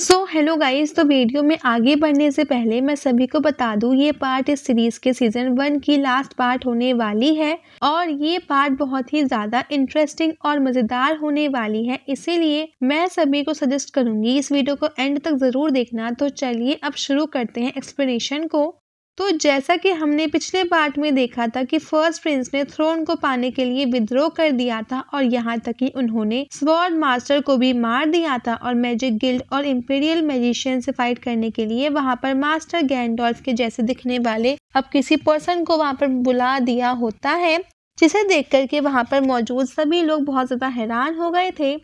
Hello guys. तो video में आगे बढ़ने से पहले मैं सभी को बता दूं, ये पार्ट इस सीरीज के सीजन 1 की लास्ट पार्ट होने वाली है और ये पार्ट बहुत ही ज़्यादा इंटरेस्टिंग और मज़ेदार होने वाली है। इसीलिए मैं सभी को सजेस्ट करूंगी इस वीडियो को एंड तक ज़रूर देखना। तो चलिए अब शुरू करते हैं एक्सप्लेनेशन को। तो जैसा कि हमने पिछले पार्ट में देखा था कि फर्स्ट प्रिंस ने थ्रोन को पाने के लिए विद्रोह कर दिया था और यहाँ तक कि उन्होंने स्वॉर्ड मास्टर को भी मार दिया था और मैजिक गिल्ड और इंपीरियल मैजिशियन से फाइट करने के लिए वहाँ पर मास्टर गैंडोल्फ के जैसे दिखने वाले अब किसी पर्सन को वहाँ पर बुला दिया होता है, जिसे देख करके वहाँ पर मौजूद सभी लोग बहुत ज़्यादा हैरान हो गए थे।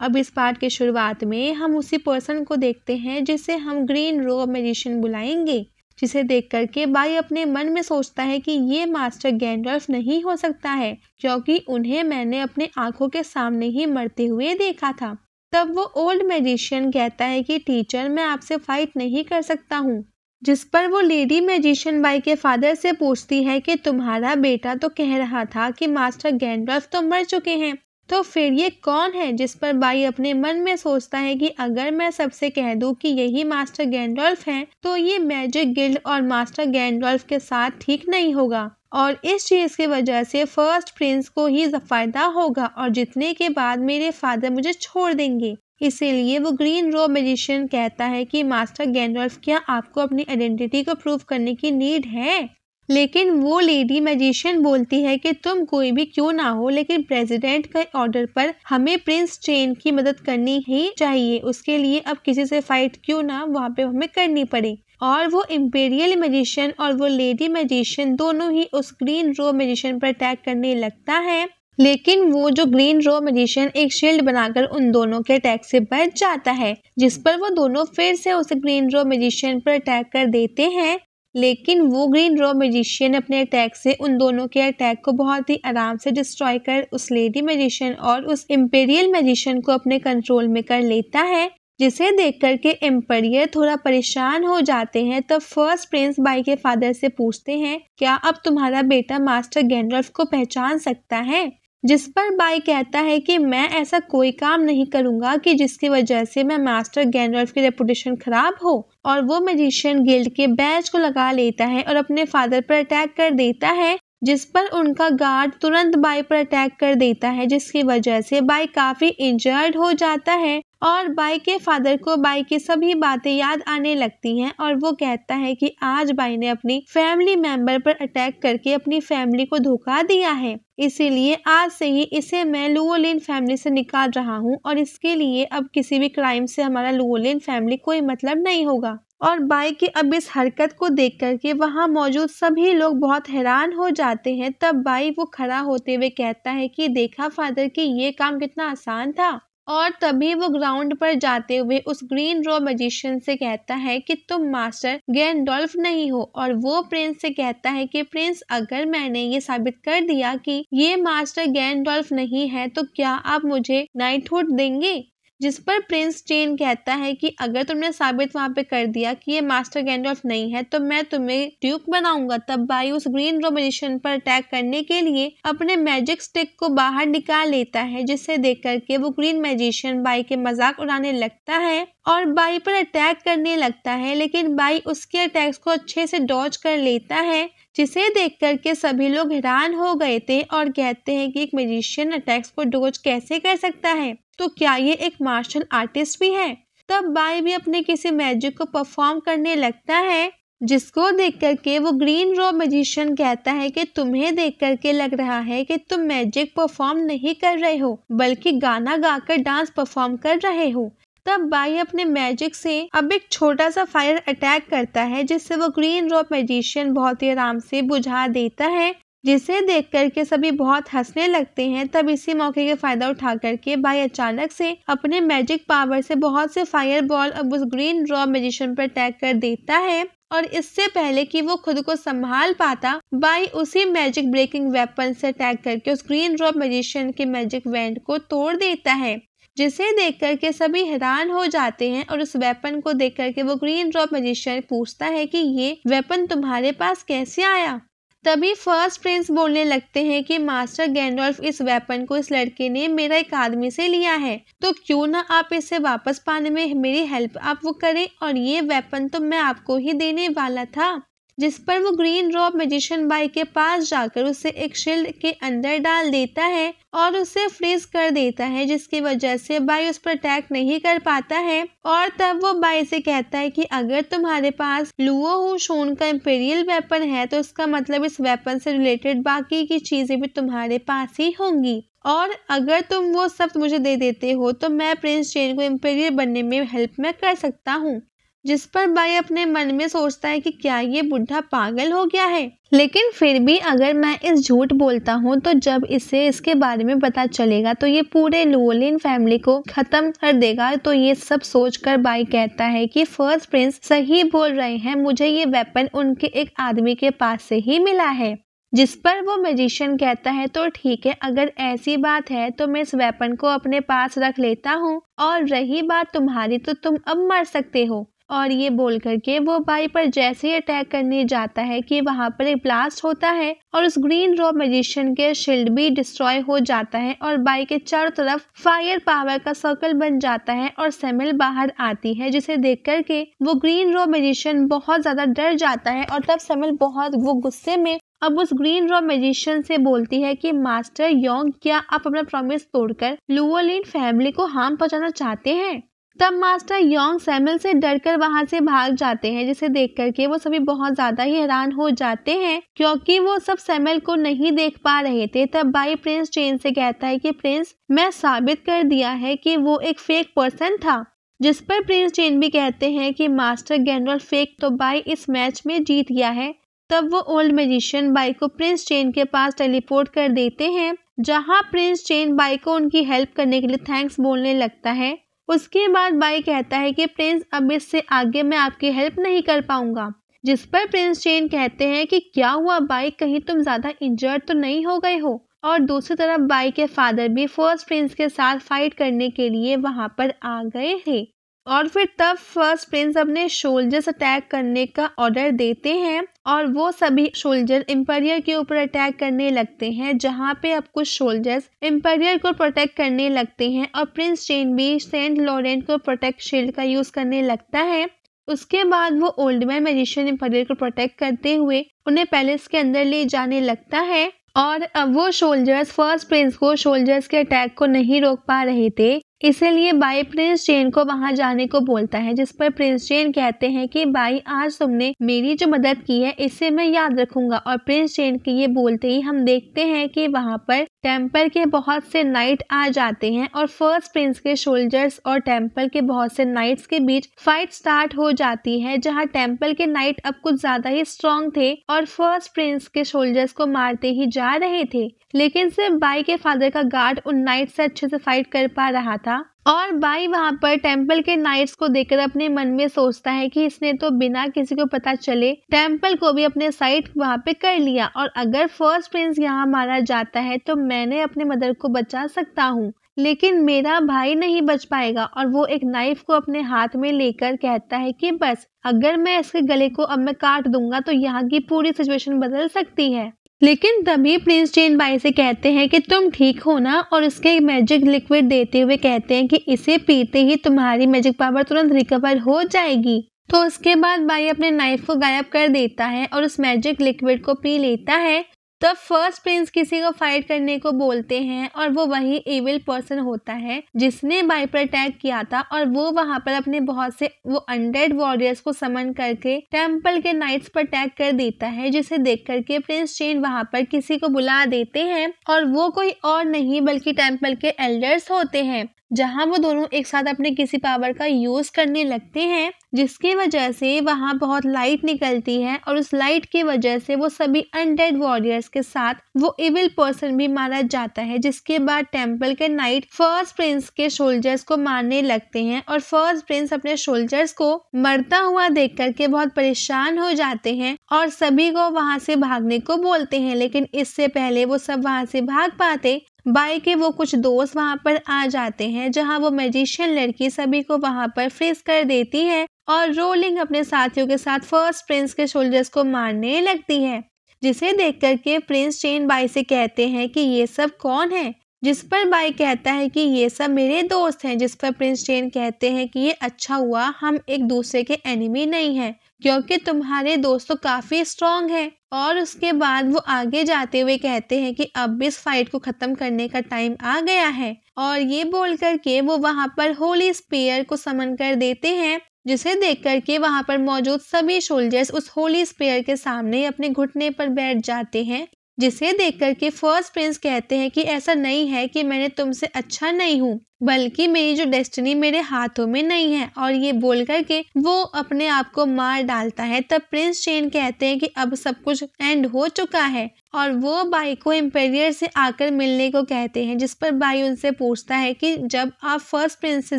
अब इस पार्ट के शुरुआत में हम उसी पर्सन को देखते हैं जिसे हम ग्रीन रोब मैजिशियन बुलाएंगे, जिसे देख करके बाई अपने मन में सोचता है कि ये मास्टर गैंडोल्फ नहीं हो सकता है, क्योंकि उन्हें मैंने अपने आंखों के सामने ही मरते हुए देखा था। तब वो ओल्ड मैजिशियन कहता है कि टीचर, मैं आपसे फाइट नहीं कर सकता हूँ। जिस पर वो लेडी मैजिशियन बाई के फादर से पूछती है कि तुम्हारा बेटा तो कह रहा था कि मास्टर गैंडोल्फ तो मर चुके हैं, तो फिर ये कौन है? जिस पर बाई अपने मन में सोचता है कि अगर मैं सबसे कह दूं कि यही मास्टर गैंडोल्फ हैं, तो ये मैजिक गिल्ड और मास्टर गैंडोल्फ के साथ ठीक नहीं होगा और इस चीज की वजह से फर्स्ट प्रिंस को ही फायदा होगा और जीतने के बाद मेरे फादर मुझे छोड़ देंगे। इसीलिए वो ग्रीन रोब मैजिशियन कहता है कि मास्टर गैंडोल्फ, क्या आपको अपनी आइडेंटिटी को प्रूव करने की नीड है? लेकिन वो लेडी मैजिशियन बोलती है कि तुम कोई भी क्यों ना हो, लेकिन प्रेसिडेंट के ऑर्डर पर हमें प्रिंस चेन की मदद करनी ही चाहिए। उसके लिए अब किसी से फाइट क्यों ना वहाँ पे हमें करनी पड़े। और वो इंपीरियल मैजिशियन और वो लेडी मैजिशियन दोनों ही उस ग्रीन रोब मैजिशियन पर अटैक करने लगता है, लेकिन वो जो ग्रीन रोब मैजिशियन एक शील्ड बनाकर उन दोनों के अटैक से बच जाता है, जिस पर वो दोनों फिर से उस ग्रीन रोब मैजिशियन पर अटैक कर देते हैं। लेकिन वो ग्रीन रोब मैजिशियन अपने अटैक से उन दोनों के अटैक को बहुत ही आराम से डिस्ट्रॉय कर उस लेडी मैजिशियन और उस इंपीरियल मैजिशियन को अपने कंट्रोल में कर लेता है, जिसे देख करके एम्पायर थोड़ा परेशान हो जाते हैं। तब फर्स्ट प्रिंस बाई के फादर से पूछते हैं, क्या अब तुम्हारा बेटा मास्टर गैंडोल्फ को पहचान सकता है? जिस पर बाई कहता है कि मैं ऐसा कोई काम नहीं करूंगा कि जिसकी वजह से मैं मास्टर गैंडोल्फ की रेपुटेशन खराब हो। और वो मैजिशियन गिल्ड के बैज को लगा लेता है और अपने फादर पर अटैक कर देता है, जिस पर उनका गार्ड तुरंत बाई पर अटैक कर देता है, जिसकी वजह से बाई काफी इंजर्ड हो जाता है और बाई के फादर को बाई की सभी बातें याद आने लगती हैं और वो कहता है कि आज बाई ने अपनी फैमिली मेंबर पर अटैक करके अपनी फैमिली को धोखा दिया है, इसीलिए आज से ही इसे मैं लुओलिन फैमिली से निकाल रहा हूँ और इसके लिए अब किसी भी क्राइम से हमारा लुओलिन फैमिली कोई मतलब नहीं होगा। और बाई की अब इस हरकत को देख करके वहाँ मौजूद सभी लोग बहुत हैरान हो जाते हैं। तब बाई वो खड़ा होते हुए कहता है कि देखा फादर कि ये काम कितना आसान था। और तभी वो ग्राउंड पर जाते हुए उस ग्रीन रोब मैजिशियन से कहता है कि तुम मास्टर गैंडोल्फ नहीं हो। और वो प्रिंस से कहता है कि प्रिंस, अगर मैंने ये साबित कर दिया कि ये मास्टर गैंडोल्फ नहीं है, तो क्या आप मुझे नाइटहुड देंगे? जिस पर प्रिंस चेन कहता है कि अगर तुमने साबित वहाँ पे कर दिया कि ये मास्टर गैंडोल्फ नहीं है, तो मैं तुम्हें ड्यूक बनाऊंगा। तब बाई उस ग्रीन रोब मैजिशियन पर अटैक करने के लिए अपने मैजिक स्टिक को बाहर निकाल लेता है, जिसे देख करके वो ग्रीन मैजिशियन बाई के मजाक उड़ाने लगता है और बाई पर अटैक करने लगता है, लेकिन बाई उसके अटैक्स को अच्छे से डॉज कर लेता है, जिसे देख करके सभी लोग हैरान हो गए थे और कहते हैं कि एक मैजिशियन अटैक्स को डॉज कैसे कर सकता है, तो क्या ये एक मार्शल आर्टिस्ट भी है? तब बाई भी अपने किसी मैजिक को परफॉर्म करने लगता है, जिसको देख करके वो ग्रीन रोब मैजिशियन कहता है कि तुम्हें देख करके लग रहा है कि तुम मैजिक परफॉर्म नहीं कर रहे हो, बल्कि गाना गाकर डांस परफॉर्म कर रहे हो। तब बाई अपने मैजिक से अब एक छोटा सा फायर अटैक करता है, जिससे वो ग्रीन रोब मैजिशियन बहुत ही आराम से बुझा देता है, जिसे देख करके सभी बहुत हंसने लगते हैं। तब इसी मौके का फायदा उठा करके बाई अचानक से अपने मैजिक पावर से बहुत से फायर बॉल अब उस ग्रीन रोब मैजिशियन पर अटैक कर देता है और इससे पहले कि वो खुद को संभाल पाता, बाई उसी मैजिक ब्रेकिंग वेपन से अटैक करके उस ग्रीन रोब मैजिशियन के मैजिक वैंड को तोड़ देता है, जिसे देख करके सभी हैरान हो जाते हैं। और उस वेपन को देख करके वो ग्रीन रोब मैजिशियन पूछता है कि ये वेपन तुम्हारे पास कैसे आया? तभी फर्स्ट प्रिंस बोलने लगते हैं कि मास्टर गैंडोल्फ, इस वेपन को इस लड़के ने मेरा एक आदमी से लिया है, तो क्यों ना आप इसे वापस पाने में मेरी हेल्प आप वो करें, और ये वेपन तो मैं आपको ही देने वाला था। जिस पर वो ग्रीन रॉब मैजिशियन बाई के पास जाकर उसे एक शील्ड के अंदर डाल देता है और उसे फ्रीज कर देता है, जिसकी वजह से बाई उस पर अटैक नहीं कर पाता है। और तब वो बाई से कहता है कि अगर तुम्हारे पास लुओ हु शोन का इंपीरियल वेपन है तो इसका मतलब इस वेपन से रिलेटेड बाकी की चीजें भी तुम्हारे पास ही होंगी, और अगर तुम वो सब मुझे दे देते हो तो मैं प्रिंस चेन को इंपीरियल बनने में हेल्प मैं कर सकता हूँ। जिस पर बाई अपने मन में सोचता है कि क्या ये बुढ़ा पागल हो गया है, लेकिन फिर भी अगर मैं इस झूठ बोलता हूँ तो जब इसे इसके बारे में पता चलेगा तो ये पूरे लुओलिन फैमिली को खत्म कर देगा। तो ये सब सोचकर बाई कहता है कि फर्स्ट प्रिंस सही बोल रहे हैं, मुझे ये वेपन उनके एक आदमी के पास से ही मिला है। जिस पर वो मैजिशियन कहता है तो ठीक है, अगर ऐसी बात है तो मैं इस वेपन को अपने पास रख लेता हूँ, और रही बात तुम्हारी तो तुम अब मर सकते हो। और ये बोल करके वो बाई पर जैसे ही अटैक करने जाता है कि वहां पर एक ब्लास्ट होता है और उस ग्रीन रॉब मैजिशियन के शील्ड भी डिस्ट्रॉय हो जाता है और बाई के चारों तरफ फायर पावर का सर्कल बन जाता है और सेमिल बाहर आती है, जिसे देख करके वो ग्रीन रॉब मैजिशियन बहुत ज्यादा डर जाता है। और तब सेमिल बहुत वो गुस्से में अब उस ग्रीन रॉब मैजिशियन से बोलती है कि मास्टर योंग, क्या आप अपना प्रॉमिस तोड़कर लुओलिन फैमिली को हार्म पहुंचाना चाहते हैं? तब मास्टर योंग सेमिल से डरकर वहां से भाग जाते हैं, जिसे देख करके वो सभी बहुत ज्यादा ही हैरान हो जाते हैं क्योंकि वो सब सेमिल को नहीं देख पा रहे थे। तब बाई प्रिंस चेन से कहता है कि प्रिंस, मैं साबित कर दिया है कि वो एक फेक पर्सन था। जिस पर प्रिंस चेन भी कहते हैं कि मास्टर गैंडोल्फ फेक तो बाई इस मैच में जीत गया है। तब वो ओल्ड मैजिशियन बाई को प्रिंस चेन के पास टेलीपोर्ट कर देते हैं, जहां प्रिंस चेन बाई को उनकी हेल्प करने के लिए थैंक्स बोलने लगता है। उसके बाद बाई कहता है कि प्रिंस, अब इससे आगे मैं आपकी हेल्प नहीं कर पाऊंगा। जिस पर प्रिंस चेन कहते हैं कि क्या हुआ बाई, कहीं तुम ज्यादा इंजर्ड तो नहीं हो गए हो? और दूसरी तरफ बाई के फादर भी फर्स्ट प्रिंस के साथ फाइट करने के लिए वहां पर आ गए थे। और फिर तब फर्स्ट प्रिंस अपने सोल्जर्स अटैक करने का ऑर्डर देते हैं और वो सभी सोल्जर एम्पायर के ऊपर अटैक करने लगते हैं, जहां पे अब कुछ सोल्जर्स एम्पायर को प्रोटेक्ट करने लगते हैं और प्रिंस चेन भी सेंट लॉरेंट को प्रोटेक्ट शील्ड का यूज करने लगता है। उसके बाद वो ओल्ड मैन मैजिशियन एम्पायर को प्रोटेक्ट करते हुए उन्हें पैलेस के अंदर ले जाने लगता है। और अब वो सोल्जर्स फर्स्ट प्रिंस को सोल्जर्स के अटैक को नहीं रोक पा रहे थे, इसीलिए बाई प्रिंस चेन को वहां जाने को बोलता है। जिस पर प्रिंस चेन कहते हैं कि बाई, आज तुमने मेरी जो मदद की है इसे मैं याद रखूंगा। और प्रिंस चेन के ये बोलते ही हम देखते हैं कि वहां पर टेम्पल के बहुत से नाइट आ जाते हैं और फर्स्ट प्रिंस के सोल्जर्स और टेम्पल के बहुत से नाइट्स के बीच फाइट स्टार्ट हो जाती है, जहां टेम्पल के नाइट अब कुछ ज्यादा ही स्ट्रॉन्ग थे और फर्स्ट प्रिंस के सोल्जर्स को मारते ही जा रहे थे, लेकिन सिर्फ बाई के फादर का गार्ड उन नाइट से अच्छे से फाइट कर पा रहा था। और बाई वहां पर टेम्पल के नाइट्स को देखकर अपने मन में सोचता है कि इसने तो बिना किसी को पता चले टेम्पल को भी अपने साइड वहां पे कर लिया, और अगर फर्स्ट प्रिंस यहाँ मारा जाता है तो मैंने अपने मदर को बचा सकता हूँ, लेकिन मेरा भाई नहीं बच पाएगा। और वो एक नाइफ को अपने हाथ में लेकर कहता है कि बस अगर मैं इसके गले को अब मैं काट दूंगा तो यहाँ की पूरी सिचुएशन बदल सकती है। लेकिन तभी प्रिंस चेन बाई से कहते हैं कि तुम ठीक हो ना, और उसके मैजिक लिक्विड देते हुए कहते हैं कि इसे पीते ही तुम्हारी मैजिक पावर तुरंत रिकवर हो जाएगी। तो उसके बाद बाई अपने नाइफ को गायब कर देता है और उस मैजिक लिक्विड को पी लेता है। तब फर्स्ट प्रिंस किसी को फाइट करने को बोलते हैं और वो वही एविल पर्सन होता है जिसने बाई पर अटैक किया था, और वो वहां पर अपने बहुत से वो अनडेड वॉरियर्स को समन करके टेम्पल के नाइट्स पर अटैक कर देता है, जिसे देख करके प्रिंस चेन वहां पर किसी को बुला देते हैं और वो कोई और नहीं बल्कि टेम्पल के एल्डर्स होते हैं, जहां वो दोनों एक साथ अपने किसी पावर का यूज करने लगते हैं, जिसकी वजह से वहां बहुत लाइट निकलती है और उस लाइट की वजह से वो सभी अनडेड वॉरियर्स के साथ वो इविल पर्सन भी मारा जाता है। जिसके बाद टेम्पल के नाइट फर्स्ट प्रिंस के सोल्जर्स को मारने लगते हैं और फर्स्ट प्रिंस अपने सोल्जर्स को मरता हुआ देख करके बहुत परेशान हो जाते हैं और सभी को वहां से भागने को बोलते हैं, लेकिन इससे पहले वो सब वहां से भाग पाते बाई के वो कुछ दोस्त वहां पर आ जाते हैं, जहां वो मैजिशियन लड़की सभी को वहां पर फ्रीज कर देती है और रोलिंग अपने साथियों के साथ फर्स्ट प्रिंस के सोल्जर्स को मारने लगती है। जिसे देख करके प्रिंस चेन बाई से कहते हैं कि ये सब कौन है, जिस पर बाई कहता है कि ये सब मेरे दोस्त हैं, जिस पर प्रिंस चेन कहते हैं कि ये अच्छा हुआ हम एक दूसरे के एनिमी नहीं हैं, क्योंकि तुम्हारे दोस्त तो काफी स्ट्रांग है। और उसके बाद वो आगे जाते हुए कहते हैं कि अब इस फाइट को खत्म करने का टाइम आ गया है, और ये बोल करके वो वहां पर होली स्पीयर को समन कर देते हैं, जिसे देख करके वहां पर मौजूद सभी सोल्जर्स उस होली स्पीयर के सामने अपने घुटने पर बैठ जाते हैं, जिसे देख करके फर्स्ट प्रिंस कहते हैं कि ऐसा नहीं है कि मैंने तुमसे अच्छा नहीं हूँ, बल्कि मेरी जो डेस्टिनी मेरे हाथों में नहीं है। और ये बोल करके वो अपने आप को मार डालता है। तब प्रिंस चेन कहते हैं कि अब सब कुछ एंड हो चुका है, और वो बाई को एम्पेरियर से आकर मिलने को कहते हैं, जिस पर बाई उनसे पूछता है कि जब आप फर्स्ट प्रिंस से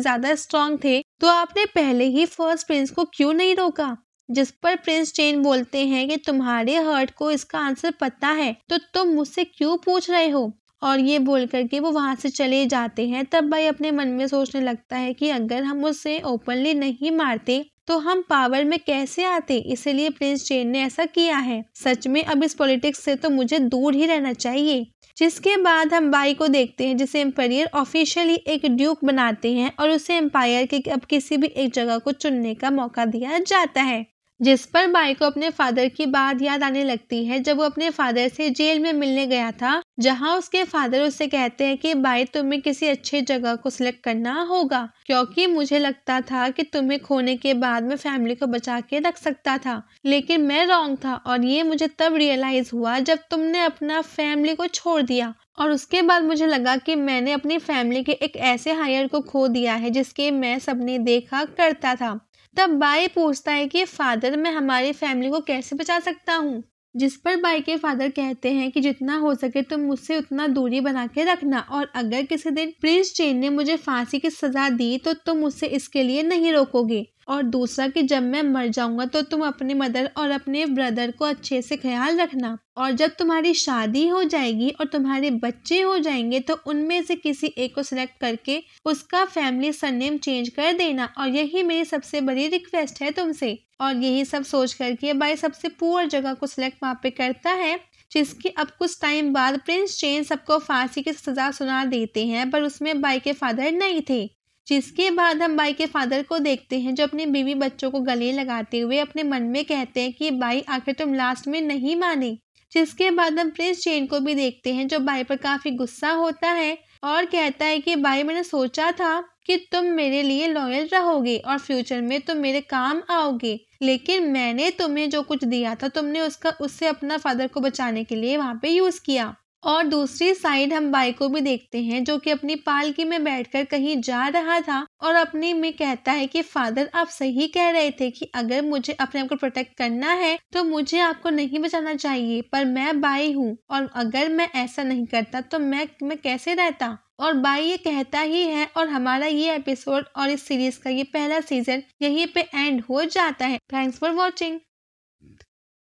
ज्यादा स्ट्रांग थे तो आपने पहले ही फर्स्ट प्रिंस को क्यों नहीं रोका, जिस पर प्रिंस चेन बोलते हैं कि तुम्हारे हर्ट को इसका आंसर पता है तो तुम मुझसे क्यों पूछ रहे हो। और ये बोल करके वो वहां से चले जाते हैं। तब भाई अपने मन में सोचने लगता है कि अगर हम उसे ओपनली नहीं मारते तो हम पावर में कैसे आते, इसीलिए प्रिंस चेन ने ऐसा किया है। सच में अब इस पॉलिटिक्स से तो मुझे दूर ही रहना चाहिए। जिसके बाद हम बाई को देखते हैं, जिसे एम्पायर ऑफिशियली एक ड्यूक बनाते हैं और उसे एम्पायर के अब किसी भी एक जगह को चुनने का मौका दिया जाता है, जिस पर बाई को अपने फादर की बात याद आने लगती है, जब वो अपने फादर से जेल में मिलने गया था, जहां उसके फादर उससे कहते हैं कि बाई तुम्हें किसी अच्छी जगह को सिलेक्ट करना होगा, क्योंकि मुझे लगता था कि तुम्हें खोने के बाद मैं फैमिली को बचा के रख सकता था, लेकिन मैं रॉन्ग था, और ये मुझे तब रियलाइज हुआ जब तुमने अपना फैमिली को छोड़ दिया, और उसके बाद मुझे लगा कि मैंने अपनी फैमिली के एक ऐसे हायर को खो दिया है जिसके मैं सपने देखा करता था। तब बाई पूछता है कि फादर मैं हमारी फैमिली को कैसे बचा सकता हूँ, जिस पर बाई के फादर कहते हैं कि जितना हो सके तुम मुझसे उतना दूरी बना के रखना, और अगर किसी दिन प्रिंस चेन ने मुझे फांसी की सजा दी तो तुम मुझसे इसके लिए नहीं रोकोगे, और दूसरा कि जब मैं मर जाऊंगा तो तुम अपने मदर और अपने ब्रदर को अच्छे से ख्याल रखना, और जब तुम्हारी शादी हो जाएगी और तुम्हारे बच्चे हो जाएंगे तो उनमें से किसी एक को सिलेक्ट करके उसका फैमिली सरनेम चेंज कर देना, और यही मेरी सबसे बड़ी रिक्वेस्ट है तुमसे। और यही सब सोच करके बाई सबसे पुअर जगह को सिलेक्ट वहाँ पे करता है, जिसकी अब कुछ टाइम बाद प्रिंस चेन सबको फांसी की सजा सुना देते हैं, पर उसमें बाई के फादर नहीं थे। जिसके बाद हम बाई के फादर को देखते हैं, जो अपने बीवी बच्चों को गले लगाते हुए अपने मन में कहते हैं कि बाई आखिर तुम लास्ट में नहीं माने। जिसके बाद हम प्रिंस चेन को भी देखते हैं, जो बाई पर काफी गुस्सा होता है और कहता है कि बाई मैंने सोचा था कि तुम मेरे लिए लॉयल रहोगे और फ्यूचर में तुम मेरे काम आओगे, लेकिन मैंने तुम्हें जो कुछ दिया था तुमने उससे अपना फादर को बचाने के लिए वहां पे यूज किया। और दूसरी साइड हम बाई को भी देखते हैं, जो कि अपनी पालकी में बैठकर कहीं जा रहा था और अपने में कहता है कि फादर आप सही कह रहे थे कि अगर मुझे अपने आप को प्रोटेक्ट करना है तो मुझे आपको नहीं बचाना चाहिए, पर मैं बाई हूँ और अगर मैं ऐसा नहीं करता तो मैं कैसे रहता। और बाई ये कहता ही है, और हमारा ये एपिसोड और इस सीरीज का ये पहला सीजन यहीं पे एंड हो जाता है। Thanks for watching.